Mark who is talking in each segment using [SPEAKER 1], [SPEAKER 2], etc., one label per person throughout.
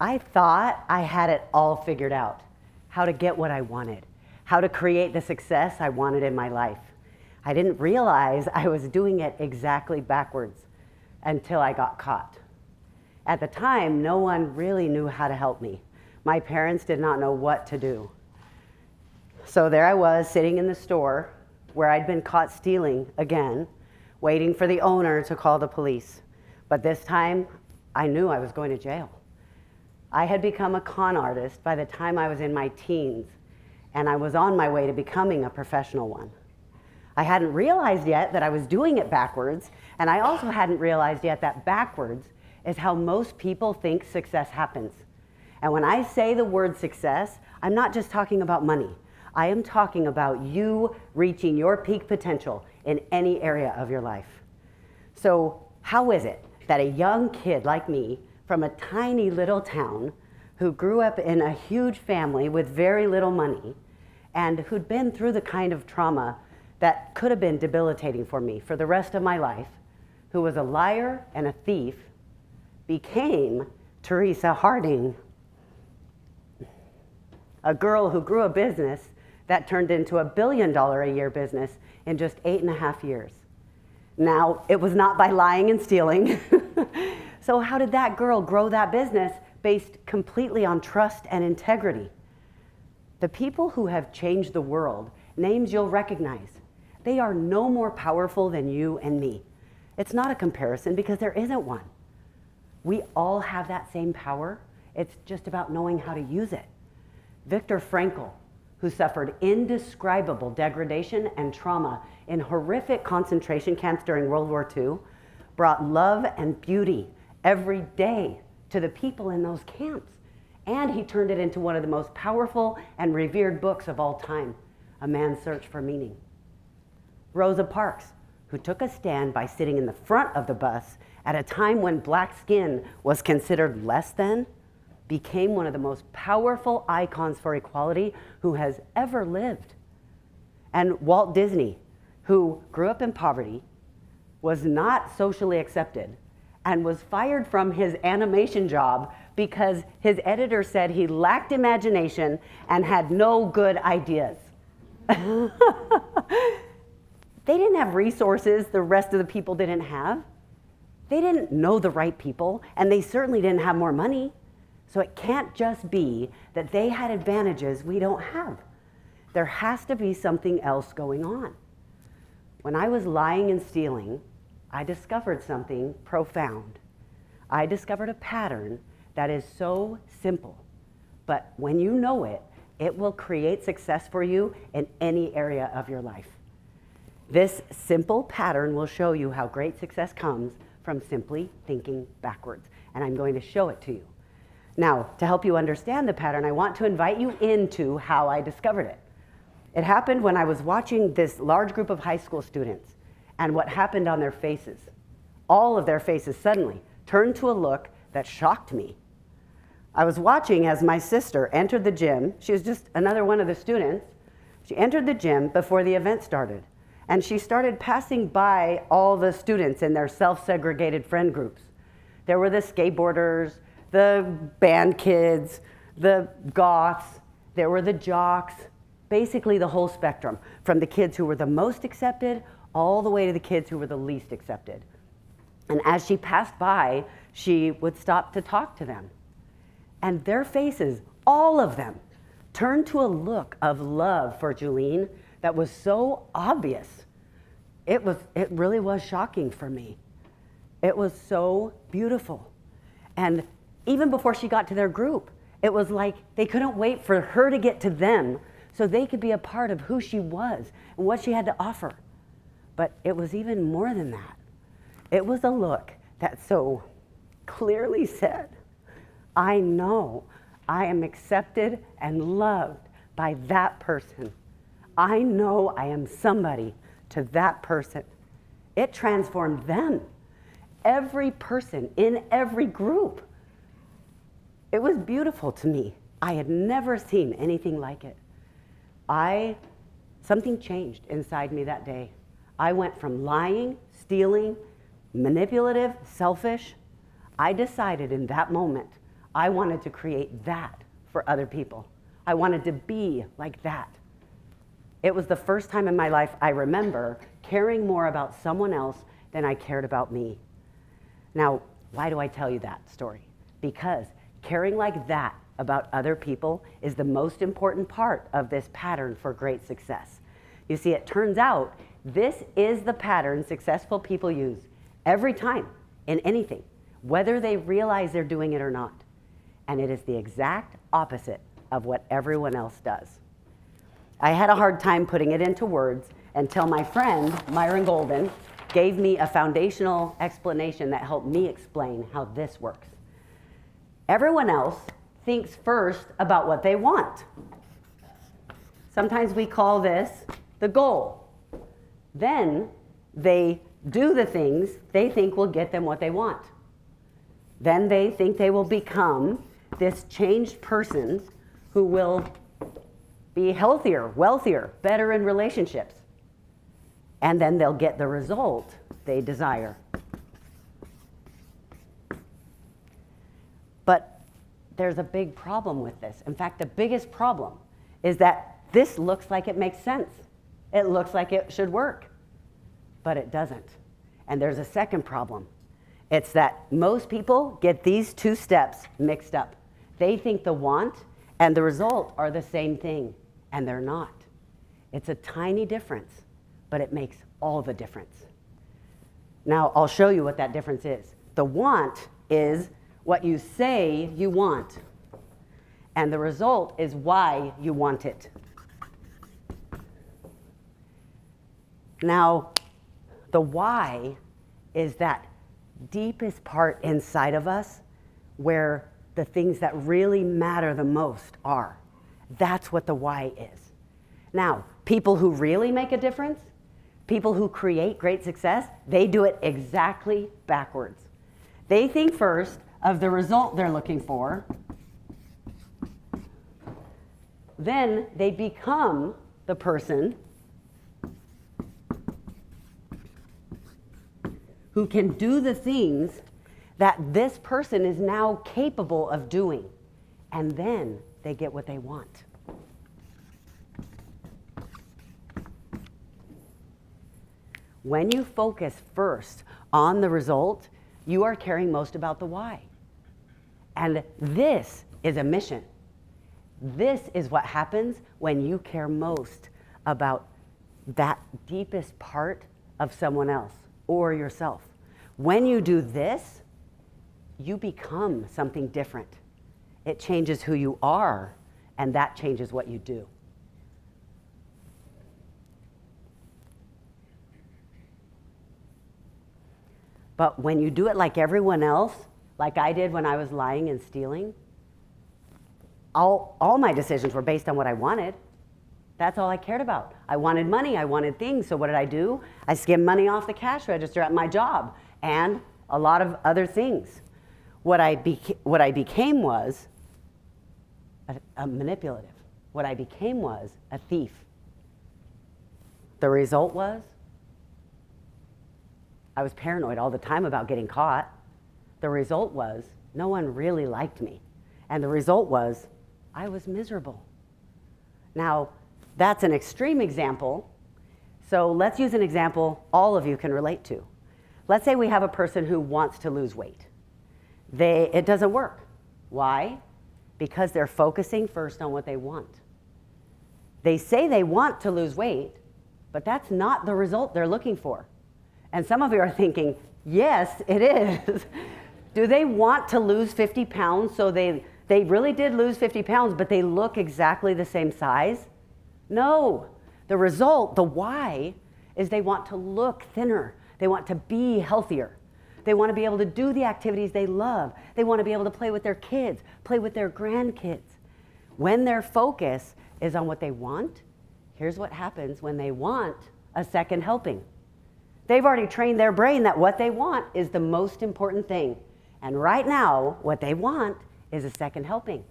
[SPEAKER 1] I thought I had it all figured out, how to get what I wanted, how to create the success I wanted in my life. I didn't realize I was doing it exactly backwards until I got caught. At the time, no one really knew how to help me. My parents did not know what to do. So there I was, sitting in the store where I'd been caught stealing again, waiting for the owner to call the police. But this time, I knew I was going to jail. I had become a con artist by the time I was in my teens, and I was on my way to becoming a professional one. I hadn't realized yet that I was doing it backwards, and I also hadn't realized yet that backwards is how most people think success happens. And when I say the word success, I'm not just talking about money. I am talking about you reaching your peak potential in any area of your life. So how is it that a young kid like me from a tiny little town who grew up in a huge family with very little money and who'd been through the kind of trauma that could have been debilitating for me for the rest of my life, who was a liar and a thief, became Teresa Harding, a girl who grew a business that turned into $1 billion a year business in just 8.5 years. Now, it was not by lying and stealing. So how did that girl grow that business based completely on trust and integrity? The people who have changed the world, names you'll recognize, they are no more powerful than you and me. It's not a comparison because there isn't one. We all have that same power. It's just about knowing how to use it. Viktor Frankl, who suffered indescribable degradation and trauma in horrific concentration camps during World War II, brought love and beauty every day to the people in those camps. And he turned it into one of the most powerful and revered books of all time, A Man's Search for Meaning. Rosa Parks, who took a stand by sitting in the front of the bus at a time when black skin was considered less than, became one of the most powerful icons for equality who has ever lived. And Walt Disney, who grew up in poverty, was not socially accepted, and was fired from his animation job because his editor said he lacked imagination and had no good ideas. They didn't have resources the rest of the people didn't have. They didn't know the right people, and they certainly didn't have more money. So it can't just be that they had advantages we don't have. There has to be something else going on. When I was lying and stealing, I discovered something profound. I discovered a pattern that is so simple, but when you know it, it will create success for you in any area of your life. This simple pattern will show you how great success comes from simply thinking backwards, and I'm going to show it to you. Now, to help you understand the pattern, I want to invite you into how I discovered it. It happened when I was watching this large group of high school students and what happened on their faces. All of their faces suddenly turned to a look that shocked me. I was watching as my sister entered the gym. She was just another one of the students. She entered the gym before the event started, and she started passing by all the students in their self-segregated friend groups. There were the skateboarders, the band kids, the goths, there were the jocks, basically the whole spectrum, from the kids who were the most accepted all the way to the kids who were the least accepted. And as she passed by, she would stop to talk to them. And their faces, all of them, turned to a look of love for Julene that was so obvious. It really was shocking for me. It was so beautiful. And even before she got to their group, it was like they couldn't wait for her to get to them so they could be a part of who she was and what she had to offer. But it was even more than that. It was a look that so clearly said, I know I am accepted and loved by that person. I know I am somebody to that person. It transformed them. Every person in every group. It was beautiful to me. I had never seen anything like it. Something changed inside me that day. I went from lying, stealing, manipulative, selfish. I decided in that moment I wanted to create that for other people. I wanted to be like that. It was the first time in my life I remember caring more about someone else than I cared about me. Now, why do I tell you that story? Because caring like that about other people is the most important part of this pattern for great success. You see, it turns out this is the pattern successful people use every time in anything, whether they realize they're doing it or not. And it is the exact opposite of what everyone else does. I had a hard time putting it into words until my friend, Myron Golden, gave me a foundational explanation that helped me explain how this works. Everyone else thinks first about what they want. Sometimes we call this the goal. Then they do the things they think will get them what they want. Then they think they will become this changed person who will be healthier, wealthier, better in relationships. And then they'll get the result they desire. But there's a big problem with this. In fact, the biggest problem is that this looks like it makes sense. It looks like it should work, but it doesn't. And there's a second problem. It's that most people get these two steps mixed up. They think the want and the result are the same thing, and they're not. It's a tiny difference, but it makes all the difference. Now, I'll show you what that difference is. The want is what you say you want, and the result is why you want it. Now, the why is that deepest part inside of us where the things that really matter the most are. That's what the why is. Now, people who really make a difference, people who create great success, they do it exactly backwards. They think first of the result they're looking for, then they become the person who can do the things that this person is now capable of doing. And then they get what they want. When you focus first on the result, you are caring most about the why. And this is a mission. This is what happens when you care most about that deepest part of someone else or yourself. When you do this, you become something different. It changes who you are, and that changes what you do. But when you do it like everyone else, like I did when I was lying and stealing, all my decisions were based on what I wanted. That's all I cared about. I wanted money, I wanted things, so what did I do? I skimmed money off the cash register at my job and a lot of other things. What I became was a manipulative. What I became was a thief. The result was I was paranoid all the time about getting caught. The result was no one really liked me. And the result was I was miserable. Now, that's an extreme example. So let's use an example all of you can relate to. Let's say we have a person who wants to lose weight. It doesn't work. Why? Because they're focusing first on what they want. They say they want to lose weight, but that's not the result they're looking for. And some of you are thinking, yes, it is. Do they want to lose 50 pounds so they really did lose 50 pounds, but they look exactly the same size? No. The result, the why, is they want to look thinner. They want to be healthier. They want to be able to do the activities they love. They want to be able to play with their kids, play with their grandkids. When their focus is on what they want, here's what happens when they want a second helping. They've already trained their brain that what they want is the most important thing. And right now, what they want is a second helping.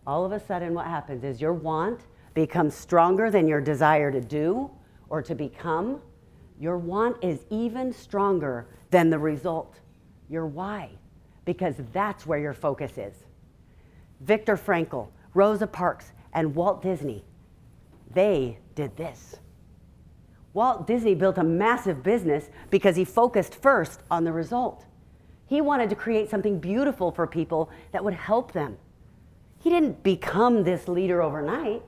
[SPEAKER 1] All of a sudden, what happens is your want becomes stronger than your desire to do or to become. Your want is even stronger than the result. your why, because that's where your focus is. Viktor Frankl, Rosa Parks, and Walt Disney, they did this. Walt Disney built a massive business because he focused first on the result. He wanted to create something beautiful for people that would help them. He didn't become this leader overnight.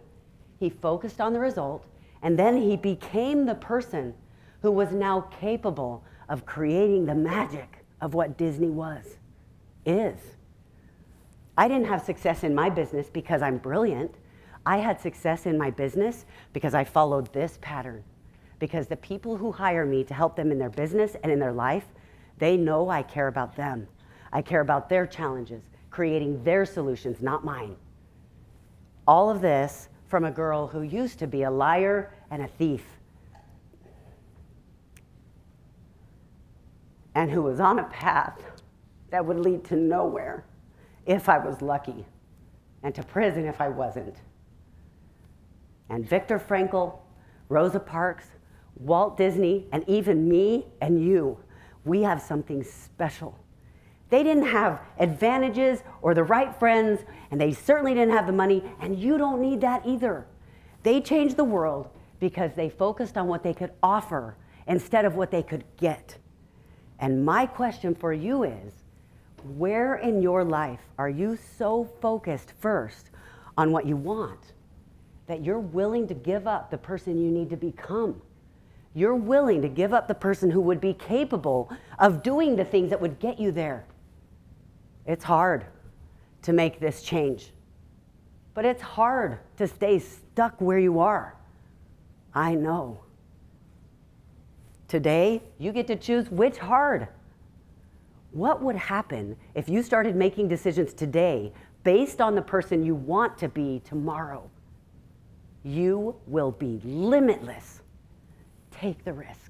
[SPEAKER 1] He focused on the result, and then he became the person who was now capable of creating the magic of what Disney is. I didn't have success in my business because I'm brilliant. I had success in my business because I followed this pattern. Because the people who hire me to help them in their business and in their life, they know I care about them. I care about their challenges, creating their solutions, not mine. All of this from a girl who used to be a liar and a thief, and who was on a path that would lead to nowhere if I was lucky, and to prison if I wasn't. And Viktor Frankl, Rosa Parks, Walt Disney, and even me and you, we have something special. They didn't have advantages or the right friends, and they certainly didn't have the money, and you don't need that either. They changed the world because they focused on what they could offer instead of what they could get. And my question for you is, where in your life are you so focused first on what you want that you're willing to give up the person you need to become? You're willing to give up the person who would be capable of doing the things that would get you there. It's hard to make this change, but it's hard to stay stuck where you are. I know. Today, you get to choose which hard. What would happen if you started making decisions today based on the person you want to be tomorrow? You will be limitless. Take the risk.